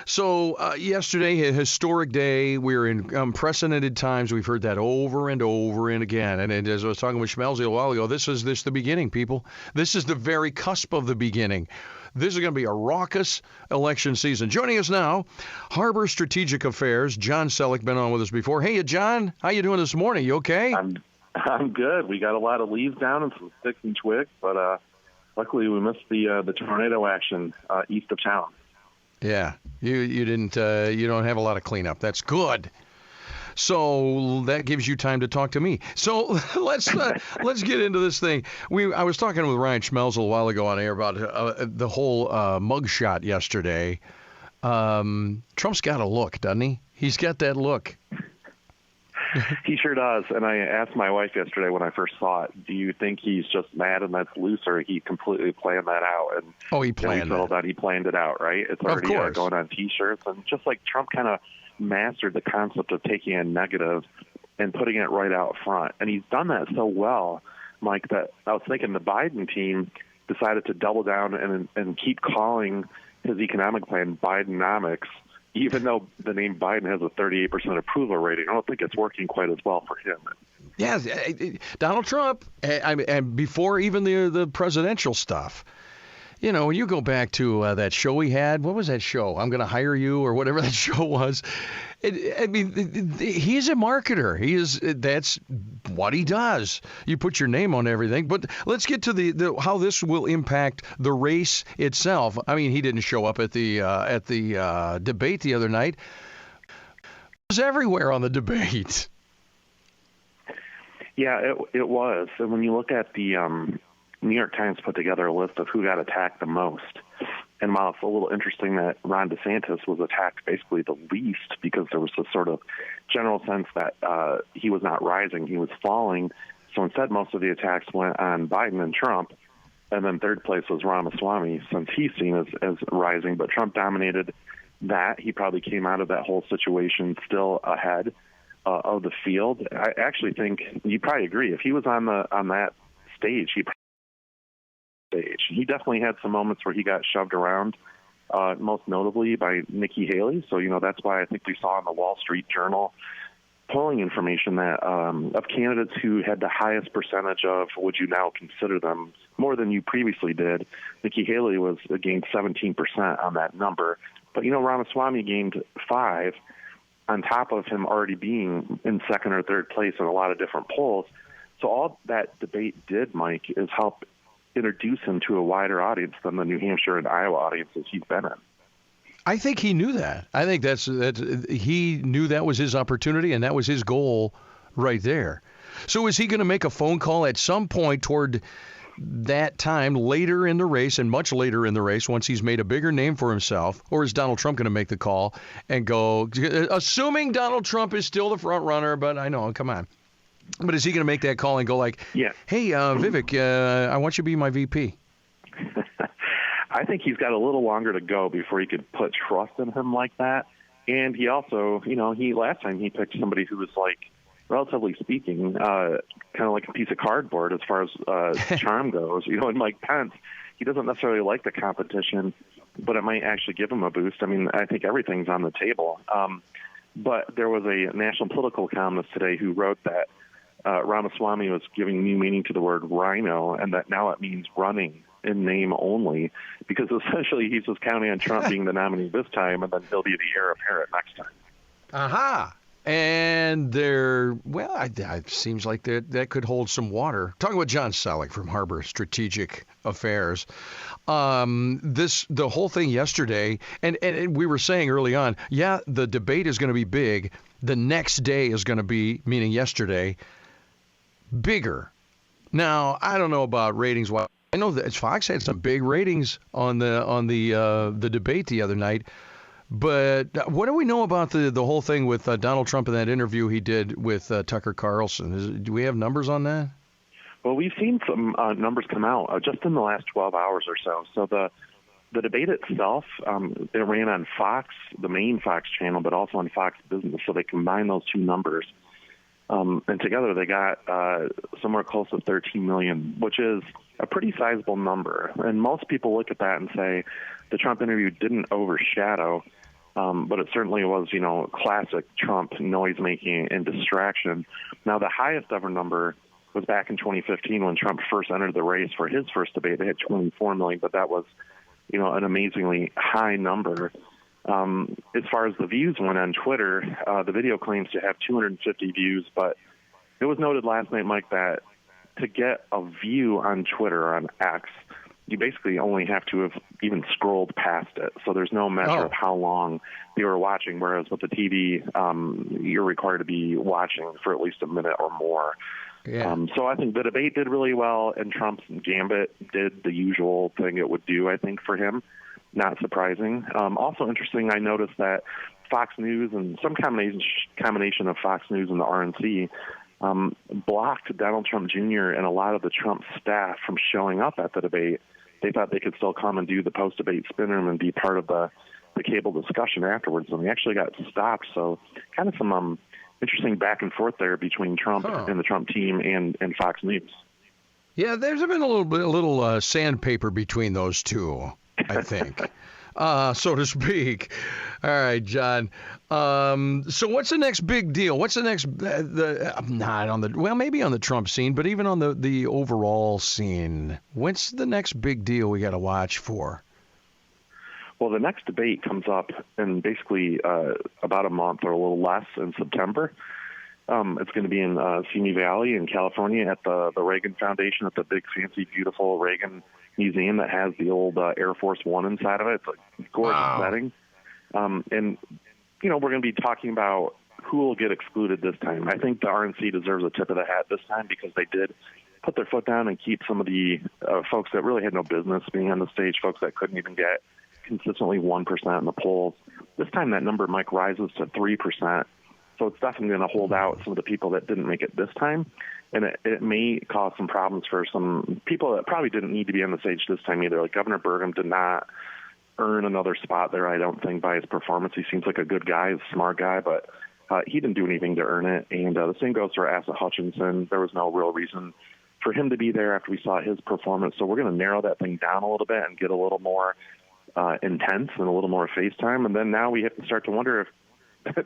So yesterday, a historic day. We're in unprecedented times. We've heard that over and over and again. And as I was talking with Schmelzy a while ago, this is the beginning, people. This is the very cusp of the beginning. This is going to be a raucous election season. Joining us now, Harbor Strategic Affairs, John Sellek, been on with us before. Hey, John, how you doing this morning? You okay? I'm good. We got a lot of leaves down and some sticks and twigs, but luckily we missed the tornado action east of town. Yeah, you didn't. You don't have a lot of cleanup. That's good. So that gives you time to talk to me. So let's get into this thing. I was talking with Ryan Schmelz a while ago on air about the whole mugshot yesterday. Trump's got a look, doesn't he? He's got that look. He sure does. And I asked my wife yesterday when I first saw it, do you think he's just mad and that's loose, or he completely planned that out? And he planned that. He planned it out, right? It's already going on T-shirts. And just like Trump kind of mastered the concept of taking a negative and putting it right out front. And he's done that so well, Mike, that I was thinking the Biden team decided to double down and keep calling his economic plan Bidenomics, even though the name Biden has a 38% approval rating. I don't think it's working quite as well for him. Yeah, Donald Trump, and before even the presidential stuff. You know, when you go back to that show he had, what was that show? I'm going to hire you, or whatever that show was. He's a marketer. That's what he does. You put your name on everything. But let's get to the how this will impact the race itself. I mean, he didn't show up at the debate the other night. He was everywhere on the debate. Yeah, it was. And when you look at the New York Times put together a list of who got attacked the most. And while it's a little interesting that Ron DeSantis was attacked basically the least, because there was this sort of general sense that he was not rising, he was falling. So instead, most of the attacks went on Biden and Trump. And then third place was Ramaswamy, since he's seen as rising. But Trump dominated that. He probably came out of that whole situation still ahead of the field. I actually think you probably agree. If he was on that stage, he definitely had some moments where he got shoved around, most notably by Nikki Haley. So, that's why I think we saw in the Wall Street Journal polling information that of candidates who had the highest percentage of would you now consider them more than you previously did, Nikki Haley gained 17% on that number. But, Ramaswamy gained 5 on top of him already being in second or third place in a lot of different polls. So all that debate did, Mike, is help introduce him to a wider audience than the New Hampshire and Iowa audiences he's been in. I think he knew that. I think he knew that was his opportunity, and that was his goal right there. So is he going to make a phone call at some point toward that time later in the race, and much later in the race, once he's made a bigger name for himself? Or is Donald Trump going to make the call and go, assuming Donald Trump is still the front runner, but I know, come on. But is he going to make that call and go like, yeah, hey, Vivek, I want you to be my VP? I think he's got a little longer to go before he could put trust in him like that. And he also, last time he picked somebody who was like, relatively speaking, kind of like a piece of cardboard as far as charm goes. And Mike Pence, he doesn't necessarily like the competition, but it might actually give him a boost. I mean, I think everything's on the table. But there was a national political columnist today who wrote that Ramaswamy was giving new meaning to the word rhino, and that now it means running in name only, because essentially he's just counting on Trump being the nominee this time, and then he'll be the heir apparent next time. Aha. And it seems like that could hold some water. Talking with John Sellek from Harbor Strategic Affairs. The whole thing yesterday, and we were saying early on, yeah, the debate is going to be big. The next day is going to be, meaning yesterday, bigger. Now, I don't know about ratings. I know that Fox had some big ratings on the debate the other night. But what do we know about the whole thing with Donald Trump in that interview he did with Tucker Carlson? Do we have numbers on that? Well, we've seen some numbers come out just in the last 12 hours or so. So the debate itself, it ran on Fox, the main Fox channel, but also on Fox Business. So they combined those two numbers. And together they got somewhere close to 13 million, which is a pretty sizable number. And most people look at that and say the Trump interview didn't overshadow But it certainly was, classic Trump noise-making and distraction. Now, the highest ever number was back in 2015 when Trump first entered the race for his first debate. They had 24 million, but that was, an amazingly high number. As far as the views went on Twitter, the video claims to have 250 views, but it was noted last night, Mike, that to get a view on Twitter or on X, you basically only have to have even scrolled past it. So there's no measure of how long you were watching, whereas with the TV, you're required to be watching for at least a minute or more. Yeah. So I think the debate did really well, and Trump's gambit did the usual thing it would do, I think, for him. Not surprising. Also interesting, I noticed that Fox News and some combination of Fox News and the RNC blocked Donald Trump Jr. and a lot of the Trump staff from showing up at the debate. They thought they could still come and do the post-debate spin room and be part of the cable discussion afterwards, and they actually got stopped. So kind of some interesting back and forth there between Trump and the Trump team and Fox News. Yeah, there's been a little sandpaper between those two, I think, so to speak. All right, John. So what's the next big deal? What's the next, maybe on the Trump scene, but even on the overall scene, what's the next big deal we got to watch for? Well, the next debate comes up in basically about a month or a little less in September. It's going to be in Simi Valley in California at the Reagan Foundation, at the big, fancy, beautiful Reagan Museum that has the old Air Force One inside of it. It's a gorgeous setting. And, we're going to be talking about who will get excluded this time. I think the RNC deserves a tip of the hat this time because they did put their foot down and keep some of the folks that really had no business being on the stage, folks that couldn't even get consistently 1% in the polls. This time that number, Mike, rises to 3%. So it's definitely going to hold out some of the people that didn't make it this time. And it may cause some problems for some people that probably didn't need to be on the stage this time either. Like Governor Burgum did not earn another spot there, I don't think, by his performance. He seems like a good guy, a smart guy, but he didn't do anything to earn it. And the same goes for Asa Hutchinson. There was no real reason for him to be there after we saw his performance. So we're going to narrow that thing down a little bit and get a little more intense and a little more face time. And then now we have to start to wonder if,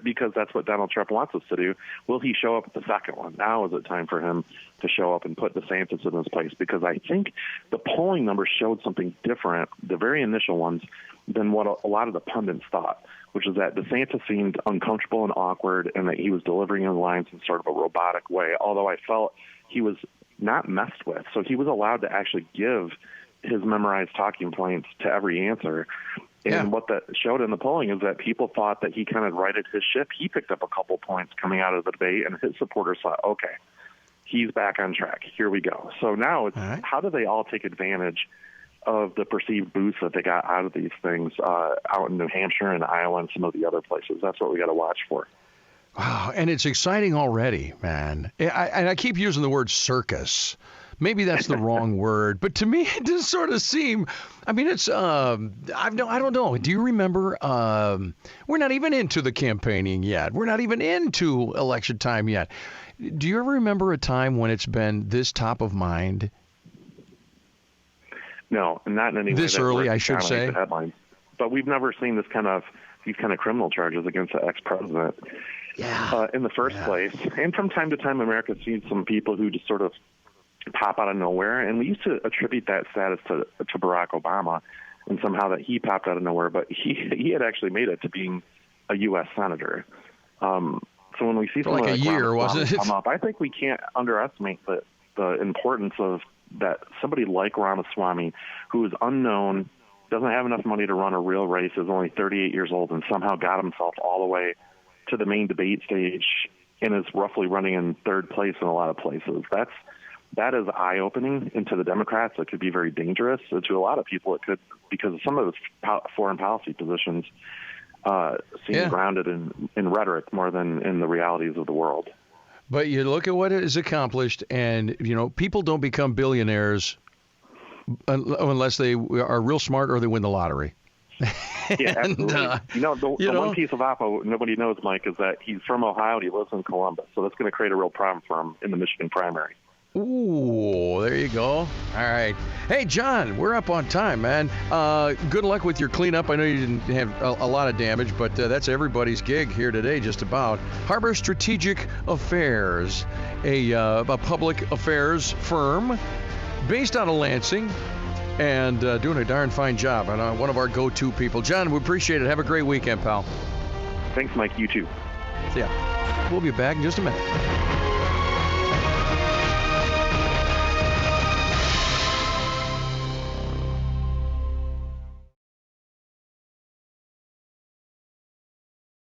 because that's what Donald Trump wants us to do, will he show up at the second one? Now is it time for him to show up and put DeSantis in his place? Because I think the polling numbers showed something different, the very initial ones, than what a lot of the pundits thought, which is that DeSantis seemed uncomfortable and awkward and that he was delivering his lines in sort of a robotic way, although I felt he was not messed with. So he was allowed to actually give his memorized talking points to every answer. And what that showed in the polling is that people thought that he kind of righted his ship. He picked up a couple points coming out of the debate, and his supporters thought, okay, he's back on track. Here we go. So now it's how do they all take advantage of the perceived boost that they got out of these things out in New Hampshire and Iowa and some of the other places? That's what we got to watch for. Wow, and it's exciting already, man. I keep using the word circus. Maybe that's the wrong word, but to me it does sort of seem. I mean, it's. I don't know. Do you remember? We're not even into the campaigning yet. We're not even into election time yet. Do you ever remember a time when it's been this top of mind? No, not in any way. This early, I should say. The headlines. But we've never seen these kind of criminal charges against the ex-president. Yeah. In the first place, and from time to time, America sees some people who just sort of pop out of nowhere, and we used to attribute that status to Barack Obama, and somehow that he popped out of nowhere, but he had actually made it to being a U.S. senator. So when we see something like a year, wasn't it? Come up, I think we can't underestimate the importance of that. Somebody like Ramaswamy, who is unknown, doesn't have enough money to run a real race, is only 38 years old, and somehow got himself all the way to the main debate stage and is roughly running in third place in a lot of places. That is eye-opening, and to the Democrats, it could be very dangerous. To a lot of people, it could, because some of his foreign policy positions seem grounded in rhetoric more than in the realities of the world. But you look at what is accomplished, and people don't become billionaires unless they are real smart or they win the lottery. Yeah, absolutely. The one piece of oppo nobody knows, Mike, is that he's from Ohio and he lives in Columbus, so that's going to create a real problem for him in the Michigan primary. Ooh, there you go. All right. Hey, John, we're up on time, man. Good luck with your cleanup. I know you didn't have a lot of damage, but that's everybody's gig here today, just about. Harbor Strategic Affairs, a public affairs firm based out of Lansing and doing a darn fine job. And one of our go-to people. John, we appreciate it. Have a great weekend, pal. Thanks, Mike. You too. Yeah. We'll be back in just a minute.